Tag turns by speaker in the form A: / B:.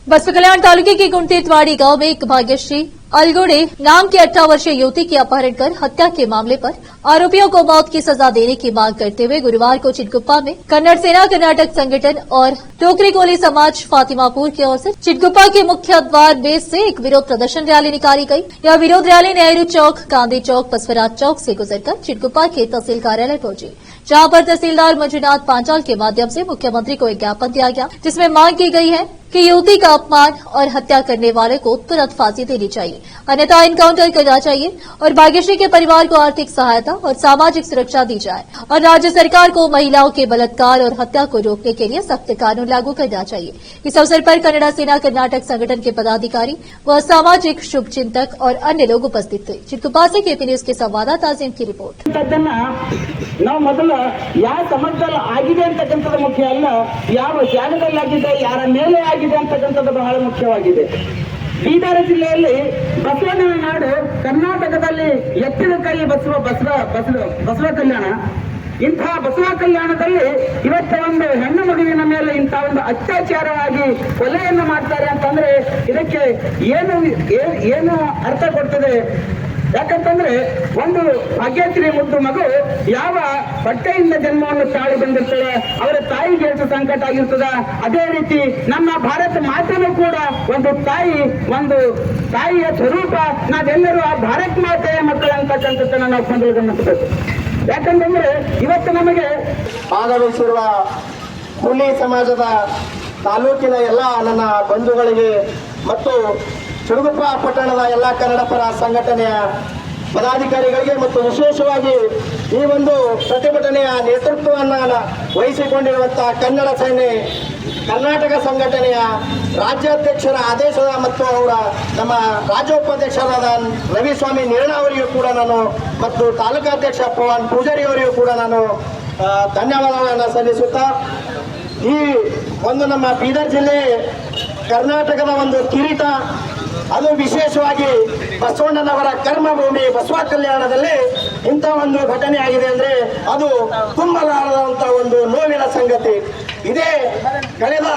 A: बसवा कल्याण तालुके के गुंटेतवाड़ी गांव में एक भाग्यश्री अलगोड़े नाम की 18 वर्षीय युवती की अपहरण कर हत्या के मामले पर आरोपियों को मौत की सजा देने की मांग करते हुए गुरुवार को चिटगुप्पा में कन्नड़ सेना कर्नाटक संगठन और टोकरी कोली समाज फातिमापुर की ओर से चिटगुप्पा के मुख्य द्वार में से एक विरोध प्रदर्शन रैली निकाली गई। यह विरोध रैली नेहरू चौक, गांधी चौक, बसवराज चौक से गुजरकर चिटगुप्पा के तहसील कार्यालय पहुंची, जहां पर तहसीलदार मंजुनाथ पांचाल के माध्यम से मुख्यमंत्री को एक ज्ञापन दिया गया, जिसमें मांग की गई है कि युवती का अपमान और हत्या करने वाले को तुरंत फांसी देनी चाहिए, अन्यथा इनकाउंटर करना चाहिए और भाग्यश्री के परिवार को आर्थिक सहायता और सामाजिक सुरक्षा दी जाए और राज्य सरकार को महिलाओं के बलात्कार और हत्या को रोकने के लिए सख्त कानून लागू करना चाहिए। इस अवसर पर कन्नड़ सेना कर्नाटक संगठन के पदाधिकारी व सामाजिक शुभचिंतक और अन्य लोग उपस्थित थे। चिटगुप्पा से केपी न्यूज के संवाददाता अजीम की रिपोर्ट।
B: ನಾವು ಮೊದಲು ಯಾವ ಸಮಯದಲ್ಲಿ ಆಗಿದೆ ಅಂತಕ್ಕಂಥದ್ದು ಮುಖ್ಯ ಅಲ್ಲ, ಯಾವ ಜಾಗದಲ್ಲಿ ಆಗಿದೆ, ಯಾರ ಮೇಲೆ ಆಗಿದೆ ಅಂತಕ್ಕಂಥದ್ದು ಬಹಳ ಮುಖ್ಯವಾಗಿದೆ. ಬೀದರ್ ಜಿಲ್ಲೆಯಲ್ಲಿ ಬಸವಣ್ಣನ ನಾಡು, ಕರ್ನಾಟಕದಲ್ಲಿ ಎತ್ತಿನ ಕೈ ಬಸವ ಕಲ್ಯಾಣ. ಇಂತಹ ಬಸವ ಕಲ್ಯಾಣದಲ್ಲಿ ಇವತ್ತು ಒಂದು ಹೆಣ್ಣು ಮಗುವಿನ ಮೇಲೆ ಇಂತಹ ಒಂದು ಅತ್ಯಾಚಾರವಾಗಿ ಕೊಲೆಯನ್ನು ಮಾಡ್ತಾರೆ ಅಂತಂದ್ರೆ ಇದಕ್ಕೆ ಏನು ಅರ್ಥ ಕೊಡ್ತದೆ? ಯಾಕಂತಂದ್ರೆ ಒಂದು ಭಾಗ್ಯಶ್ರೀ ಮುದ್ದು ಮಗು ಯಾವ ಹೊಟ್ಟೆಯಿಂದ ಜನ್ಮವನ್ನು ತಾಳಿ ಬಂದಿರ್ತಾಳೆ, ಅವರ ತಾಯಿಗೆ ಎಷ್ಟು ಸಂಕಟ ಆಗಿರ್ತದ. ಅದೇ ರೀತಿ ನಮ್ಮ ಭಾರತ ಮಾತೆಯೂ ಕೂಡ ಒಂದು ತಾಯಿಯ ಸ್ವರೂಪ. ನಾವೆಲ್ಲರೂ ಆ ಭಾರತ ಮಾತೆಯ ಮಕ್ಕಳು ಅಂತಕ್ಕಂಥದ್ದನ್ನು ನಾವು ಕೊಂದು ಗಮನಿಸಬೇಕು. ಯಾಕಂತಂದ್ರೆ ಇವತ್ತು ನಮಗೆ
C: ಭಾಗವಹಿಸಿರುವ ಕೂಲಿ ಸಮಾಜದ ತಾಲೂಕಿನ ಎಲ್ಲ ನನ್ನ ಬಂಧುಗಳಿಗೆ ಮತ್ತು ಚಿಟಗುಪ್ಪ ಪಟ್ಟಣದ ಎಲ್ಲ ಕನ್ನಡ ಪರ ಸಂಘಟನೆಯ ಪದಾಧಿಕಾರಿಗಳಿಗೆ ಮತ್ತು ವಿಶೇಷವಾಗಿ ಈ ಒಂದು ಪ್ರತಿಭಟನೆಯ ನೇತೃತ್ವವನ್ನು ವಹಿಸಿಕೊಂಡಿರುವಂತಹ ಕನ್ನಡ ಸೇನೆ ಕರ್ನಾಟಕ ಸಂಘಟನೆಯ ರಾಜ್ಯಾಧ್ಯಕ್ಷರ ಆದೇಶದ ಮತ್ತು ಅವರ ನಮ್ಮ ರಾಜ್ಯೋಪಾಧ್ಯಕ್ಷರಾದ ರವಿಸ್ವಾಮಿ ನಿರ್ಣಯವರಿಗೂ ಕೂಡ ನಾನು ಮತ್ತು ತಾಲೂಕಾಧ್ಯಕ್ಷ ಪವನ್ ಪೂಜಾರಿ ಅವರಿಗೂ ಕೂಡ ನಾನು ಧನ್ಯವಾದಗಳನ್ನು ಸಲ್ಲಿಸುತ್ತಾ, ಈ ಒಂದು ನಮ್ಮ ಬೀದರ್ ಜಿಲ್ಲೆ ಕರ್ನಾಟಕದ ಒಂದು ಕಿರೀಟ, ಅದು ವಿಶೇಷವಾಗಿ ಬಸವಣ್ಣನವರ ಕರ್ಮಭೂಮಿ ಬಸವ ಕಲ್ಯಾಣದಲ್ಲಿ ಇಂಥ ಒಂದು ಘಟನೆ ಆಗಿದೆ ಅಂದ್ರೆ ಅದು ತುಂಬಲಾರದಂತ ಒಂದು ನೋವಿನ ಸಂಗತಿ. ಇದೇ ಕಳೆದ